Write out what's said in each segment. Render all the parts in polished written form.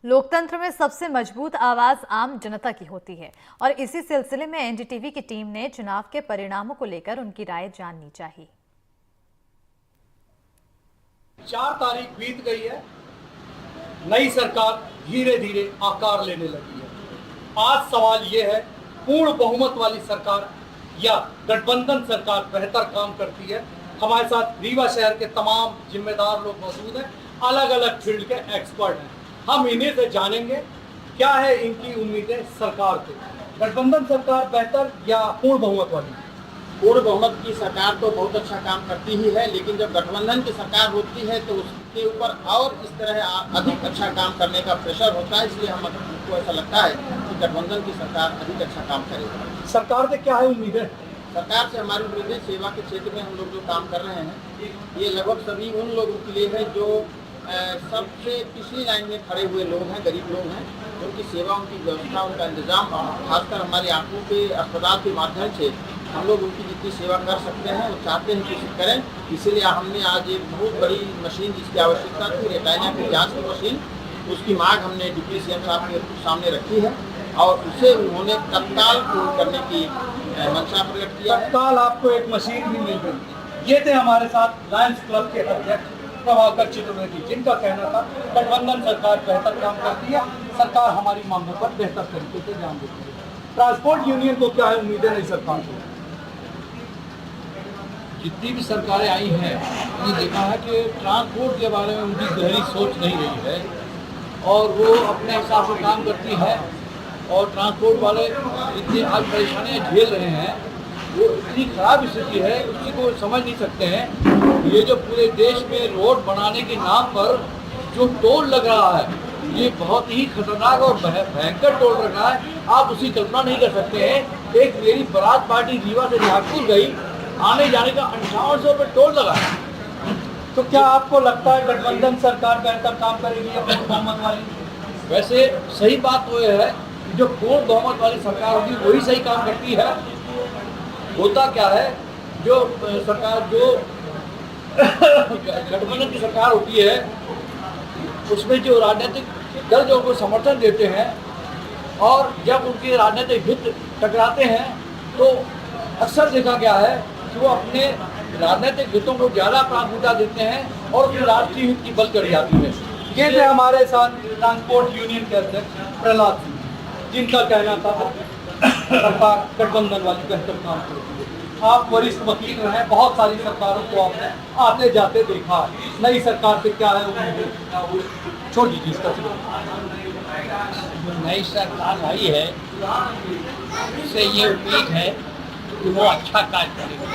लोकतंत्र में सबसे मजबूत आवाज आम जनता की होती है और इसी सिलसिले में एनडीटीवी की टीम ने चुनाव के परिणामों को लेकर उनकी राय जाननी चाहिए। 4 तारीख बीत गई है, नई सरकार धीरे धीरे आकार लेने लगी है। आज सवाल यह है, पूर्ण बहुमत वाली सरकार या गठबंधन सरकार बेहतर काम करती है। हमारे साथ रीवा शहर के तमाम जिम्मेदार लोग मौजूद हैं, अलग अलग फील्ड के एक्सपर्ट हैं। हम इन्हीं से जानेंगे क्या है इनकी उम्मीदें सरकार से। गठबंधन सरकार बेहतर या पूर्ण बहुमत वाली? पूर्ण बहुमत की सरकार तो बहुत अच्छा काम करती ही है, लेकिन जब गठबंधन की सरकार होती है तो उसके ऊपर और इस तरह अधिक अच्छा काम करने का प्रेशर होता है। इसलिए हमको ऐसा लगता है कि गठबंधन की सरकार अधिक अच्छा काम करेगी। सरकार से क्या है उम्मीदें? सरकार से हमारी उम्मीदें सेवा के क्षेत्र में हम लोग जो काम कर रहे हैं, ये लगभग सभी उन लोगों के लिए है जो सबसे पिछली लाइन में खड़े हुए लोग हैं, गरीब लोग हैं। उनकी सेवा, उनकी व्यवस्था, उनका इंतजाम, खासकर हमारी आंखों के अस्पताल के माध्यम से हम लोग उनकी जितनी सेवा कर सकते हैं वो चाहते हैं कि उसे करें। इसीलिए हमने आज एक बहुत बड़ी मशीन जिसकी आवश्यकता थी, रेटाइना की जाँच की मशीन, उसकी मांग हमने डिप्टी सीएम साहब के सामने रखी है और उसे उन्होंने तत्काल पूर्ण करने की मंशा प्रकट किया। तत्काल आपको एक मशीन भी मिल गई। ये थे हमारे साथ लायंस क्लब के अध्यक्ष प्रभाकर चतुर्वेदी, जिनका कहना था गठबंधन सरकार बेहतर काम करती है, सरकार हमारी मांगों पर बेहतर तरीके से ध्यान देती है। ट्रांसपोर्ट यूनियन को क्या है उम्मीदें नई सरकार को? जितनी भी सरकारें आई हैं, ये देखा है कि ट्रांसपोर्ट के बारे में उनकी गहरी सोच नहीं रही है और वो अपने हिसाब से काम करती है। और ट्रांसपोर्ट वाले इतनी आज परेशानियाँ झेल रहे हैं, वो इतनी खराब स्थिति है, उसी को समझ नहीं सकते हैं। ये जो पूरे देश में रोड बनाने के नाम पर जो टोल लग रहा है, ये बहुत ही खतरनाक और भयंकर टोल लग रहा है। आप उसकी कल्पना नहीं कर सकते हैं। एक मेरी बारात पार्टी रीवा से नागपुर गई, आने जाने का 5800 रुपये टोल लगा। तो क्या आपको लगता है गठबंधन सरकार बेहतर काम करेगी या पूर्ण बहुमत वाली? वैसे सही बात तो यह है, जो पूर्ण बहुमत वाली सरकार होगी वही सही काम करती है। होता क्या है, जो सरकार जो गठबंधन की सरकार होती है उसमें जो राजनीतिक दल जो उनको समर्थन देते हैं और जब उनके राजनीतिक हित टकराते हैं तो अक्सर देखा गया है कि वो अपने राजनीतिक हितों को ज़्यादा प्राथमिकता देते हैं और उसमें राष्ट्रीय हित की बल चढ़ जाती है। ये थे हमारे साथ ट्रांसपोर्ट यूनियन के अध्यक्ष प्रहलाद सिंह, जिनका कहना था सरकार गठबंधन वाली बेहतर काम करती है। आप वरिष्ठ वकील रहे, बहुत सारी सरकारों को आपने आते जाते देखा, नई सरकार से क्या है उम्मीदें? छोड़ दीजिए इसका। नई सरकार आई है, उससे ये उम्मीद है कि वो अच्छा कार्य करेगी,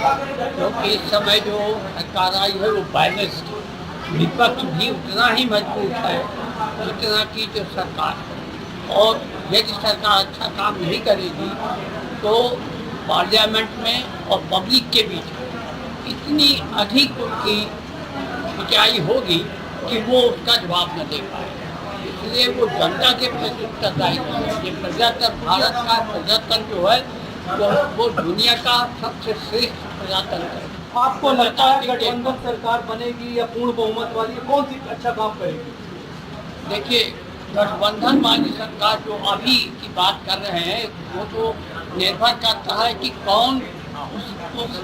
क्योंकि इस समय जो सरकार आई है वो बैलेंस्ड, विपक्ष भी उतना ही मजबूत है जितना कि जो सरकार है। और यदि सरकार अच्छा काम नहीं करेगी तो पार्लियामेंट में और पब्लिक के बीच इतनी अधिक उनकी खिंचाई होगी कि वो उसका जवाब न दे पाए। इसलिए वो जनता के प्रति उत्तरदायी है। ये प्रजातंत्र, भारत का प्रजातंत्र जो है वो दुनिया का सबसे श्रेष्ठ प्रजातंत्र है। आपको लगता है गठबंधन सरकार बनेगी या पूर्ण बहुमत वाली, कौन सी अच्छा काम करेगी? देखिए, गठबंधन वाली सरकार जो अभी की बात कर रहे हैं वो तो निर्भर करता है कि कौन उस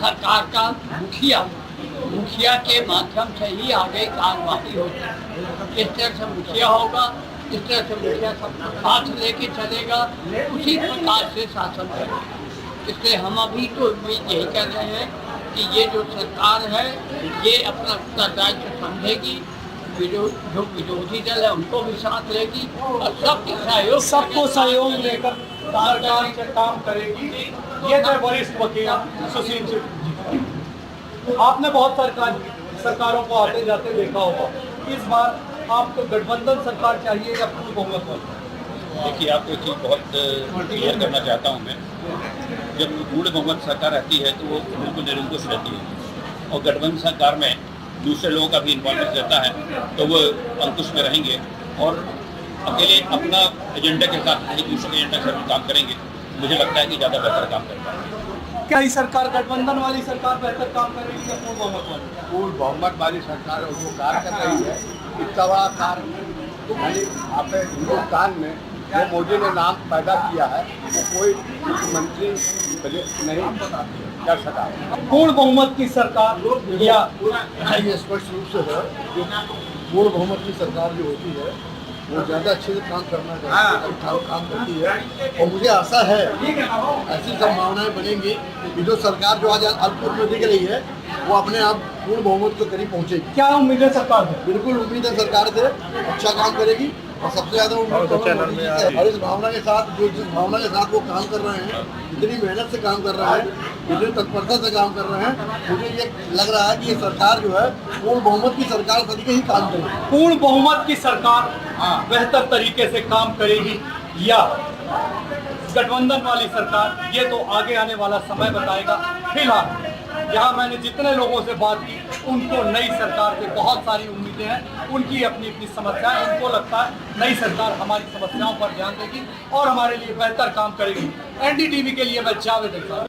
सरकार का मुखिया के माध्यम से ही आगे कार्यवाही होगी। जिस तरह से मुखिया होगा, जिस तरह से मुखिया सबको साथ लेके चलेगा, उसी प्रकार से शासन करेगा। इसलिए हम अभी तो उम्मीद यही कर रहे हैं कि ये जो सरकार है ये अपना उत्तरदायित्व समझेगी, जो विरोधी दल है उनको भी साथ लेगी और सबको सहयोग लेकर सरकार से काम करेगी। ये थे वरिष्ठ वकील सुशील जी। आपने बहुत सरकारों को आते जाते देखा होगा, इस बार आपको गठबंधन सरकार चाहिए या पूर्ण बहुमत वाली? देखिए, आपको एक चीज़ बहुत क्लियर करना चाहता हूँ मैं। जब पूर्ण बहुमत सरकार रहती है तो वो बिल्कुल निरंकुश रहती है और गठबंधन सरकार में दूसरे लोगों का भी इन्वॉल्वमेंट रहता है तो वो अंकुश में रहेंगे और अकेले अपना एजेंडा के साथ नहीं, दूसरे एजेंडा के साथ काम करेंगे। मुझे लगता है कि ज़्यादा बेहतर काम कर पाएंगे। क्या ही सरकार गठबंधन वाली सरकार बेहतर काम करेगी या पूर्ण बहुमत वाली? पूर्ण बहुमत वाली सरकार जो कार्य कर रही है, इतना बड़ा कार्य यानी अपने हिंदुस्तान में जो मोदी ने नाम पैदा किया है वो कोई मुख्यमंत्री नहीं कर सका। पूर्ण बहुमत की सरकार या ये स्पष्ट रूप से है कि पूर्ण बहुमत की सरकार जो होती है वो ज़्यादा अच्छे से काम करना काम करती है। और मुझे आशा है ऐसी संभावनाएं बनेंगी कि जो सरकार जो आज अल्पमत में दिख रही है वो अपने आप पूर्ण बहुमत के करीब पहुंचेगी। क्या उम्मीद है सरकार से? बिल्कुल उम्मीद है सरकार से अच्छा काम करेगी और सबसे ज़्यादा उम्मीद मोदी जी से। और इस भावना के साथ जिस भावना के साथ वो काम कर रहे हैं, जितनी मेहनत से काम कर रहे हैं, जितनी तत्परता से काम कर रहे हैं, मुझे ये लग रहा है कि ये सरकार जो है पूर्ण बहुमत की सरकार तरीके ही काम करेगी। पूर्ण बहुमत की सरकार बेहतर तरीके से काम करेगी या गठबंधन वाली सरकार, ये तो आगे आने वाला समय बताएगा। फिलहाल यहाँ मैंने जितने लोगों से बात की उनको नई सरकार से बहुत सारी उम्मीदें हैं, उनकी अपनी अपनी समस्याएं, उनको लगता है नई सरकार हमारी समस्याओं पर ध्यान देगी और हमारे लिए बेहतर काम करेगी। एनडीटीवी के लिए मैं जावेद अख्तर।